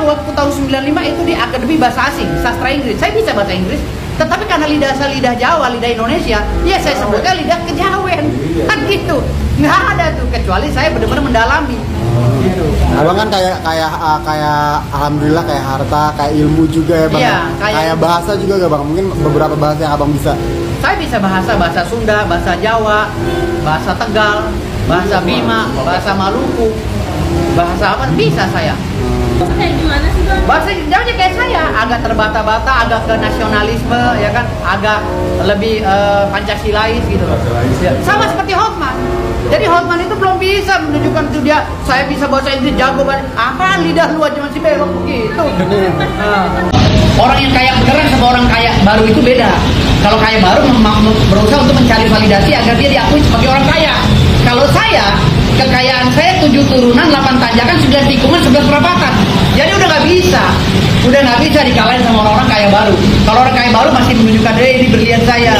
waktu tahun 95 itu di Akademi Bahasa Asing, Sastra Inggris. Saya bisa bahasa Inggris, tetapi karena lidah saya lidah Jawa, lidah Indonesia, ya saya sebutnya lidah kejawen. Kan gitu. Nggak ada tuh, kecuali saya benar-benar mendalami. Gitu. Abang kan kayak alhamdulillah kayak harta, kayak ilmu juga ya Bang. Iya, kayak bahasa juga gak Bang? Mungkin beberapa bahasa yang Abang bisa. Saya bisa bahasa Sunda, bahasa Jawa, bahasa Tegal, bahasa Bima, bahasa Maluku, bahasa apa bisa saya. Kayak gimana sih Bang? Bahasa Jawa kayak saya, agak terbata-bata, agak ke nasionalisme, ya kan, agak lebih Pancasilais gitu. Sama seperti Hotman. Jadi Hotman itu belum bisa menunjukkan itu dia, saya bisa bahasa Inggris jago banget. Apa lidah lu aja masih belok begitu. Orang yang kaya beneran sama orang kaya baru itu beda. Kalau kaya baru berusaha untuk mencari validasi agar dia diakui sebagai orang kaya. Kalau saya, kekayaan saya 7 turunan, 8 tanjakan, 9 tikungan, 11 perapatan. Jadi udah nggak bisa dikalahin sama orang-orang kaya baru. Kalau orang kaya baru masih menunjukkan, ini berlian saya,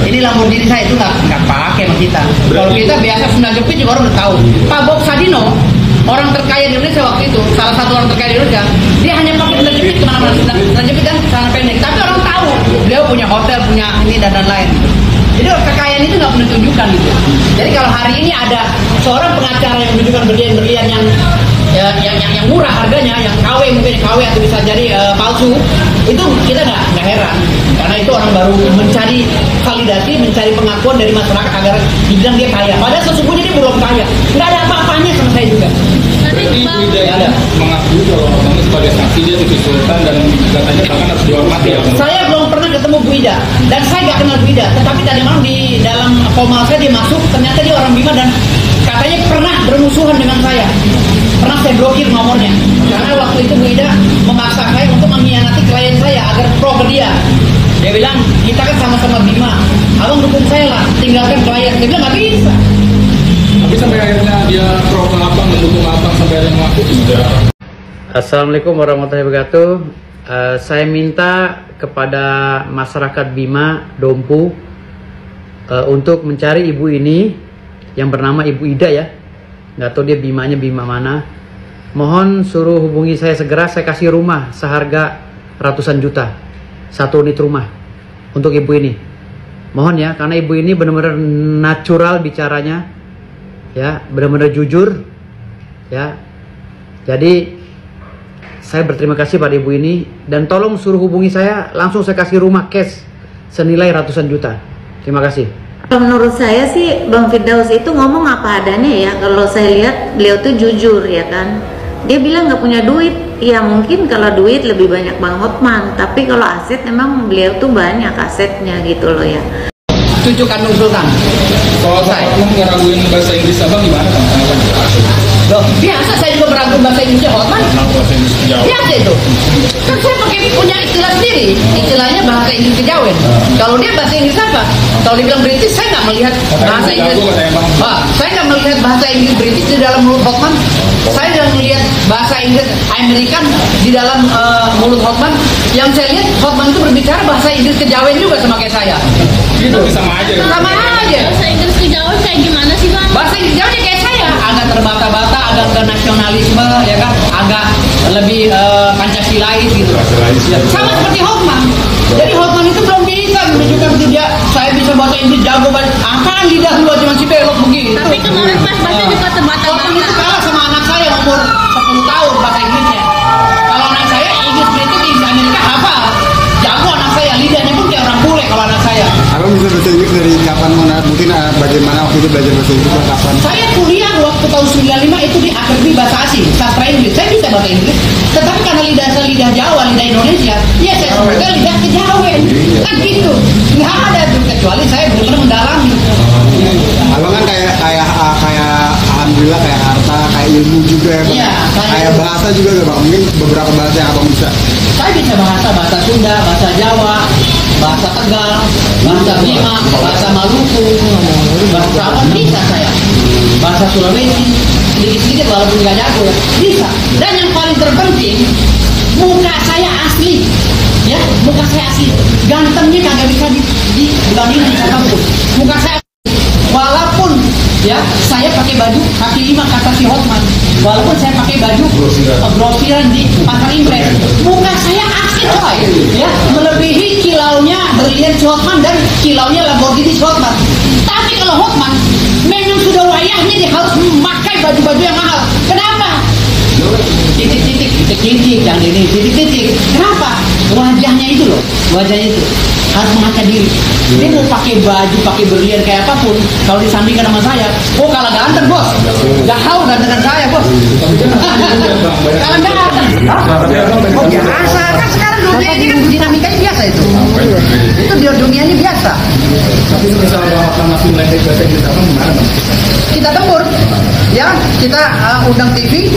ini Lamborghini saya, itu nggak pakai sama kita. Kalau kita biasa Sunda Jepit juga orang udah tahu. Pak Bob Sadino, orang terkaya di Indonesia waktu itu, salah satu orang terkaya di Indonesia, dia hanya pakai Sunda Jepit kemana-mana, Sunda Jepit kan celana pendek. Tapi orang tahu, beliau punya hotel, punya ini dan lain. Jadi kekayaan itu nggak pernah tunjukkan gitu. Jadi kalau hari ini ada seorang pengacara yang menunjukkan berlian-berlian yang murah harganya, yang KW mungkin KW atau bisa jadi palsu, itu kita nggak heran. Karena itu orang baru mencari validasi, mencari pengakuan dari masyarakat agar dibilang dia kaya. Padahal sesungguhnya dia belum kaya. Nggak ada apa-apanya sama saya juga. Tapi Bang, ada mengakui kalau orangnya sebagai saksi dia disusulkan dan katanya bahkan harus dihormati ya. Saya belum pernah ketemu Bu Ida dan saya nggak kenal Bu Ida, tetapi tadi malam di dalam formal saya dia masuk, ternyata dia orang Bima dan katanya pernah bermusuhan dengan saya. Pernah saya blokir nomornya karena waktu itu Bu Ida memaksa saya untuk mengkhianati klien saya agar pro ke dia. Dia bilang, kita kan sama-sama Bima, abang dukung saya lah, tinggalkan klien. Dia bilang nggak bisa. Tapi sampai akhirnya dia pro ke abang, mendukung abang sampai akhirnya mengaku sudah. Assalamualaikum warahmatullahi wabarakatuh. Saya minta kepada masyarakat Bima Dompu untuk mencari ibu ini yang bernama Ibu Ida ya. Nggak tahu dia Bimanya Bima mana. Mohon suruh hubungi saya segera, saya kasih rumah seharga ratusan juta. 1 unit rumah untuk ibu ini. Mohon ya, karena ibu ini benar-benar natural bicaranya. Ya, benar-benar jujur. Ya. Jadi saya berterima kasih pada ibu ini dan tolong suruh hubungi saya, langsung saya kasih rumah cash senilai ratusan juta. Terima kasih. menurut saya sih Bang Firdaus itu ngomong apa adanya ya. Kalau saya lihat beliau tuh jujur ya kan. Dia bilang nggak punya duit. Ya mungkin kalau duit lebih banyak Bang Hotman. Tapi kalau aset memang beliau tuh banyak asetnya gitu loh ya. Cucu kandung Sultan. Kalau saya ngeraguin bahasa Inggris abang gimana kan? Loh, biasa saya juga meragukan bahasa Inggrisnya Hotman. Bahasa Inggris Jawa. Biasa itu. Kan saya pakai punya istilah sendiri. Istilahnya bahasa Inggris kejawen. Kalau dia bahasa Inggris apa? Kalau dibilang British, saya nggak melihat bahasa Inggris. Saya nggak melihat bahasa Inggris British di dalam mulut Hotman. Saya sudah melihat bahasa Inggris Amerikan di dalam mulut Hotman. Yang saya lihat Hotman itu berbicara bahasa Inggris kejawen juga sama kayak saya. Gitu. Sama aja. Sama aja. Bahasa Inggris kejawen kayak gimana sih Bang? Bahasa Inggris kejawen kayak saya, agak terbata-bata, agak ke nasionalisme, ya kan, agak lebih Pancasilais gitu. Sama seperti Hotman. Jadi Hotman itu belum bisa menunjukkan itu dia, saya bisa bahasa Inggris jago banget. Apaan lidah lu aja masih belok begitu. Tapi kemarin pas baca juga Hotman itu terbata-bata. kalah sama anak saya umur 10 tahun bahasa Inggrisnya. Kalau anak saya Inggris British di Amerika apa? Jago anak saya, lidahnya pun kayak orang bule kalau anak saya. Abang bisa bahasa Inggris dari kapan? Mungkin bagaimana waktu itu belajar bahasa Inggris kapan? Saya kuliah waktu tahun 95 itu di Akademi Bahasa Asing, Sastra Inggris. Saya bisa bahasa Inggris, tetapi karena lidah saya lidah Jawa, lidah Indonesia, ya saya sebutnya lidah kejawen. Kan gitu. Nggak ada tuh, kecuali saya benar-benar mendalami. Abang kan kayak alhamdulillah kayak harta, kayak ilmu juga ya Bang. Iya, kayak bahasa juga gak Bang? Mungkin beberapa bahasa yang Abang bisa. Saya bisa bahasa Sunda, bahasa Jawa, bahasa Tegal, bahasa Bima, bahasa Maluku, bahasa apa bisa saya. Bahasa Sulawesi, sedikit-sedikit walaupun nggak jago ya, bisa. Dan yang paling terpenting, muka saya asli. Ya, muka saya asli. Gantengnya kagak bisa dibandingin siapapun. Muka saya asli. Walaupun ya saya pakai baju kaki 5 kata si Hotman, walaupun saya pakai baju grosiran di pasar impres, muka saya asli coy, ya melebihi kilaunya berlian si Hotman dan kilaunya Lamborghini si Hotman. Tapi kalau Hotman memang sudah wayahnya dia harus memakai baju-baju yang mahal. Kenapa? Titik-titik yang ini, titik-titik. Kenapa? Wajahnya itu loh, wajahnya itu harus mengangkat diri. Dia mau pakai baju, pakai berlian kayak apapun, kalau disandingkan sama saya, oh kalah ganteng bos, jauh gantengan saya bos. Kalah ganteng. Oh biasa kan sekarang dunia ini kan dinamikanya biasa itu. Itu di dunianya biasa. Tapi misalnya Bapak masih meledek bahasa Inggris apa gimana? Kita tempur, ya kita undang TV,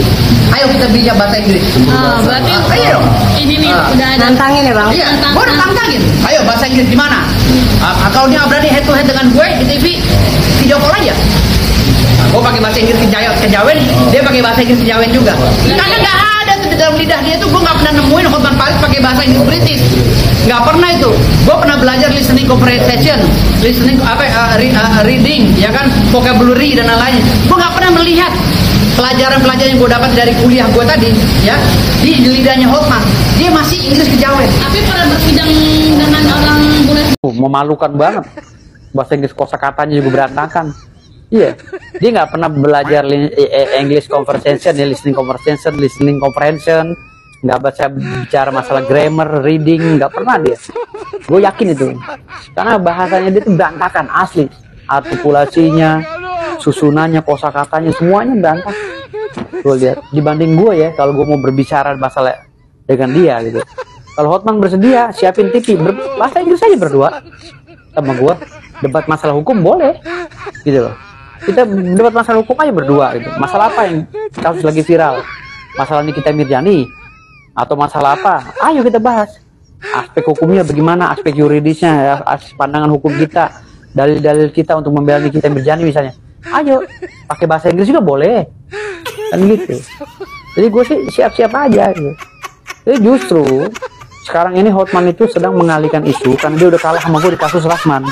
ayo kita bijak bahasa Inggris. Berarti Ayo dong. ini nih udah ada Nantangin ya bang. Iya, gue udah tantangin. Ayo bahasa Inggris gimana? Kalau dia berani head to head dengan gue di TV, video call aja. Gue pakai bahasa Inggris kejawen, dia pakai bahasa Inggris kejawen juga. Karena nggak ada tuh di dalam lidah dia tuh, gue nggak pernah nemuin Hotman Paris pakai bahasa Inggris British. Nggak pernah itu. Gue pernah belajar listening comprehension, listening reading, ya kan, vocabulary dan lain-lain. Gue nggak pernah melihat pelajaran-pelajaran yang gue dapat dari kuliah gue tadi, ya, di lidahnya Hotman. Dia masih Inggris kejawen. tapi pernah bersidang dengan orang bule. Memalukan banget. Bahasa Inggris kosakatanya juga berantakan. Iya, dia nggak pernah belajar English conversation, ya, listening comprehension, nggak baca bicara masalah grammar, reading, nggak pernah dia. Gue yakin itu, karena bahasanya dia tuh berantakan asli, artikulasinya, susunannya, kosakatanya, semuanya berantakan. Gue lihat, dibanding gue ya, kalau gue mau berbicara masalah dengan dia gitu. Kalau Hotman bersedia, siapin TV, bahasa Inggris aja berdua sama gue, debat masalah hukum boleh, gitu loh. Kita debat masalah hukum aja berdua gitu. Masalah apa yang kasus lagi viral? Masalah Nikita Mirzani atau masalah apa? Ayo kita bahas. Aspek hukumnya bagaimana, aspek yuridisnya, aspek pandangan hukum kita, dalil-dalil kita untuk membela Nikita Mirzani misalnya. Ayo, pakai bahasa Inggris juga boleh. Kan gitu. Jadi gue sih siap-siap aja gitu. Jadi justru sekarang ini Hotman itu sedang mengalihkan isu karena dia udah kalah sama gue di kasus Rasman.